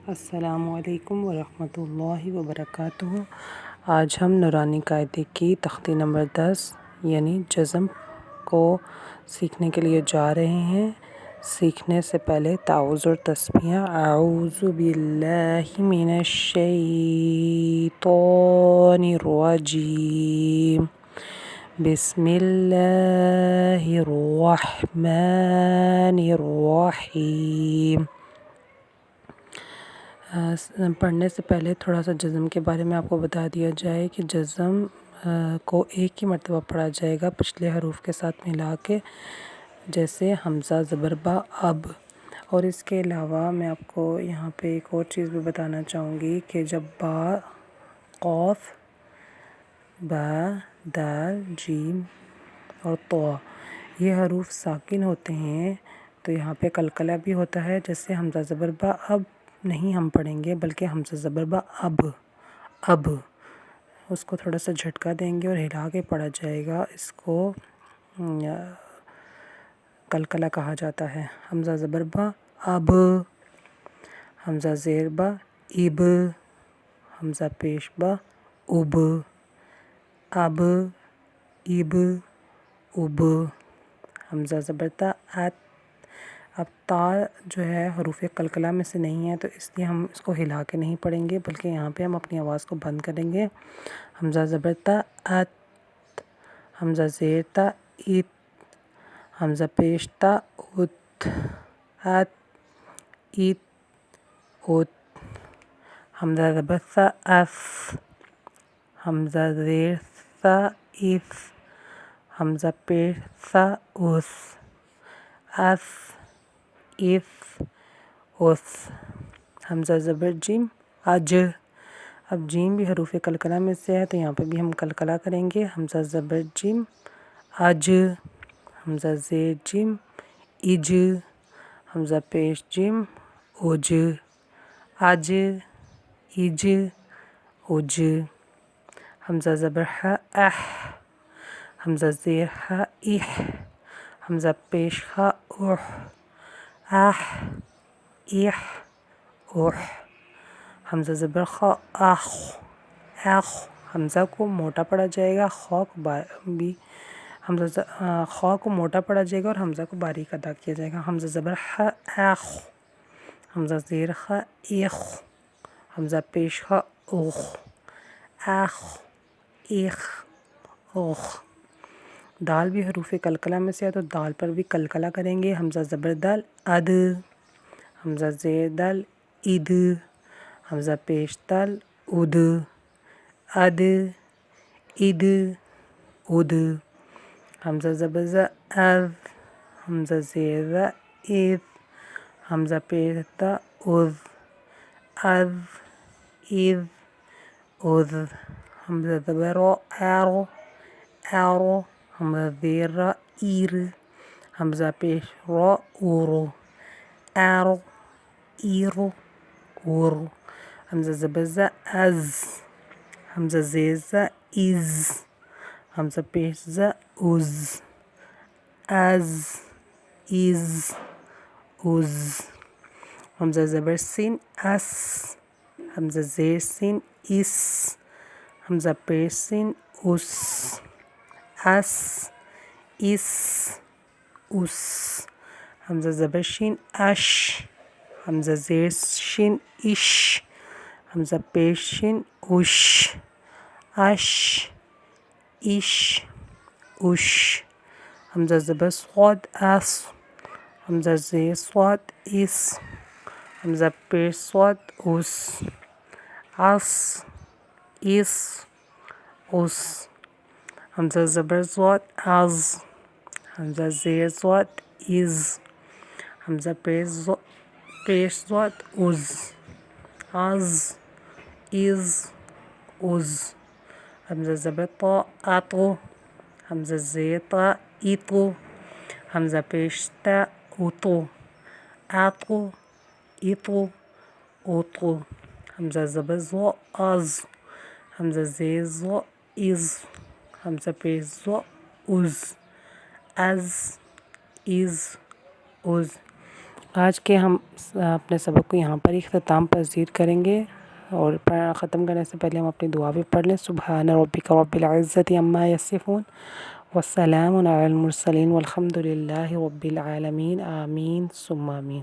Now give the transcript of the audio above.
السلام علیکم ورحمۃ اللہ وبرکاتہ۔ آج ہم نورانی قاعدے کی تختی نمبر 10 یعنی جزم کو سیکھنے کے لیے جا رہے ہیں۔ سیکھنے سے پہلے تعوذ اور تسبیح اعوذ باللہ من الشیطان الرجیم بسم اللہ الرحمن الرحیم۔ پڑھنے سے پہلے تھوڑا سا جزم کے بارے میں آپ کو بتا دیا جائے کہ جزم کو ایک ہی مرتبہ پڑھا جائے گا پچھلے حروف کے ساتھ ملا کے، جیسے حمزہ زبر با اب۔ اور اس کے علاوہ میں آپ کو یہاں پہ ایک اور چیز بھی بتانا چاہوں گی کہ جب با، قاف، با، دال، جیم اور طا یہ حروف ساکن ہوتے ہیں تو یہاں پہ قلقلہ بھی ہوتا ہے، جیسے حمزہ زبر با اب نہیں ہم پڑھیں گے بلکہ حمزہ زبر با اب اس کو تھوڑا سا جھٹکا دیں گے اور ہلا کے پڑھا جائے گا۔ اس کو قلقلہ کہا جاتا ہے۔ حمزہ زبر با اب، حمزہ زیر با اب، حمزہ پیش با اب، اب، اب، اب، حمزہ زبر تا ات۔ اب تا جو ہے حروف قلقلہ میں سے نہیں ہے تو اس لیے ہم اس کو ہلا کے نہیں پڑھیں گے بلکہ یہاں پہ ہم اپنی آواز کو بند کریں گے۔ حمزہ زبر تا ات، حمزہ زیر تا ات، حمزہ پیش تا ات، ات، ات، ات، حمزہ زبر تا اف، حمزہ زیر تا اف، حمزہ پیش تا اس، اف، اف، اس، حمزہ زبر جیم اج۔ اب جیم بھی حروف قلقلہ میں سے ہے تو یہاں پہ بھی ہم قلقلہ کریں گے۔ حمزہ زبر جیم اج، حمزہ زیر جیم اج، حمزہ پیش جیم اج، اج، اج، اج، حمزہ زبر ح اح، حمزہ زیر ح اح، حمزہ پیش ح اح، اح، اح، اح، حمزہ زبر خ اخ، اخ، حمزہ کو موٹا پڑھا جائے گا، خا کو موٹا پڑھا جائے گا اور حمزہ کو باریک ادا کیا جائے گا۔ حمزہ زبر ح اخ، حمزہ زیر خ اخ، حمزہ پیش خ اخ، اخ، اخ، اخ۔ دال بھی حروف قلقلہ میں سے ہے تو دال پر بھی قلقلہ کریں گے۔ حمزہ زبر دال اد، حمزہ زیر دال اد، حمزہ پیش دال اد، اد، اد، اد، حمزہ زبر ز از، حمزہ زیر ز از، حمزہ پیش دا از، از، از، از، حمزہ زبر را ار، ار، حمزہ زیر را ایر، حمزہ پیش را اور، ار، ایر، اور، حمزہ زبر ز از، حمزہ زیر ز از، حمزہ پیش ز از، از، از، از، حمزہ زبر سین اس، حمزہ زیر سین اس، حمزہ پیش سین اس، اس، اس، اس، حمزہ زبر شین اش، حمزہ زیر شین اش، حمزہ پیش شین اش، اش، اش، اش، حمزہ زبر صاد اس، حمزہ زیر صاد اس، حمزہ پیش صاد اس، اس، اس، اس، حمزہ زبر ضاد از، حمزہ زیر ضاد از، حمزہ پیش ضاد از، از، از، از، حمزہ زبر طا اتو، حمزہ زیر تا اتو، حمزہ پیش تا اتو، اتو، اتو، اتو، حمزہ زبر ضا از، حمزہ زیر ضا از، حمزہ پیش ضا از، از، از، از، آج کے ہم اپنے سبق کو یہاں پر اختتام پذیر کریں گے، اور ختم کرنے سے پہلے ہم اپنی دعا بھی پڑھ لیں۔ سبحان ربک رب العزت عما یصفون والسلام علی المرسلین والحمد للہ رب العالمین، آمین ثم آمین۔